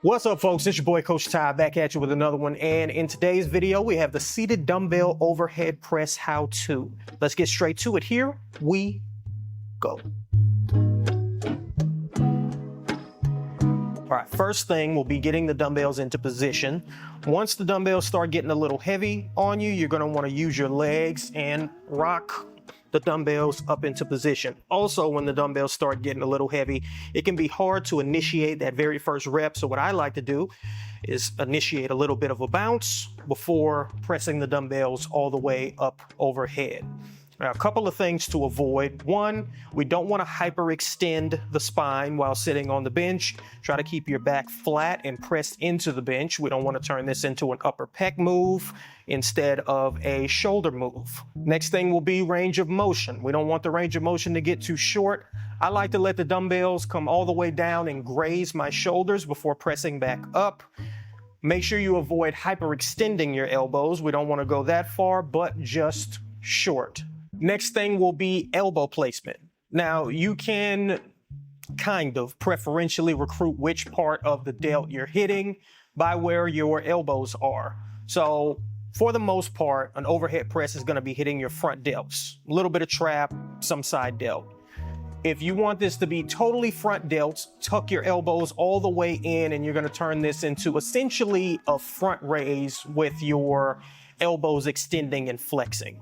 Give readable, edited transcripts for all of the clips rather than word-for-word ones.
What's up, folks? It's your boy Coach Ty back at you with another one. And in today's video, we have the Seated Dumbbell Overhead Press how-to. Let's get straight to it. Here we go. All right, first thing will be getting the dumbbells into position. Once the dumbbells start getting a little heavy on you, you're gonna wanna use your legs and rock the dumbbells up into position. Also, when the dumbbells start getting a little heavy, it can be hard to initiate that very first rep. So what I like to do is initiate a little bit of a bounce before pressing the dumbbells all the way up overhead. Now, a couple of things to avoid. One, we don't want to hyperextend the spine while sitting on the bench. Try to keep your back flat and pressed into the bench. We don't want to turn this into an upper pec move instead of a shoulder move. Next thing will be range of motion. We don't want the range of motion to get too short. I like to let the dumbbells come all the way down and graze my shoulders before pressing back up. Make sure you avoid hyperextending your elbows. We don't want to go that far, but just short. Next thing will be elbow placement. Now, you can kind of preferentially recruit which part of the delt you're hitting by where your elbows are. So for the most part, an overhead press is going to be hitting your front delts, a little bit of trap, some side delt. If you want this to be totally front delts, tuck your elbows all the way in, and you're going to turn this into essentially a front raise with your elbows extending and flexing.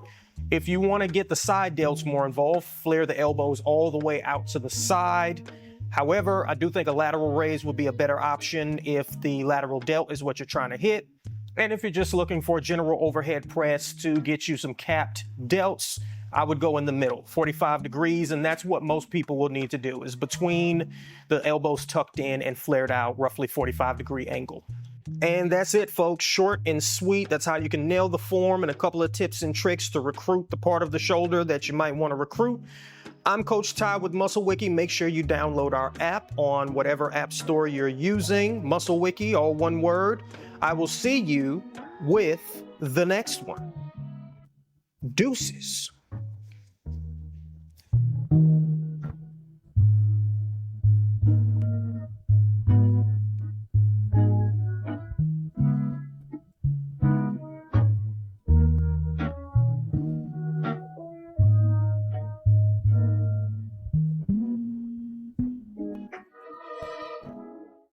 If you want to get the side delts more involved, flare the elbows all the way out to the side. However, I do think a lateral raise would be a better option if the lateral delt is what you're trying to hit. And if you're just looking for a general overhead press to get you some capped delts, I would go in the middle, 45 degrees, and that's what most people will need to do, is between the elbows tucked in and flared out, roughly 45-degree angle. And that's it, folks. Short and sweet. That's how you can nail the form, and a couple of tips and tricks to recruit the part of the shoulder that you might want to recruit. I'm Coach Ty with Muscle Wiki. Make sure you download our app on whatever app store you're using. Muscle Wiki, all one word. I will see you with the next one. Deuces.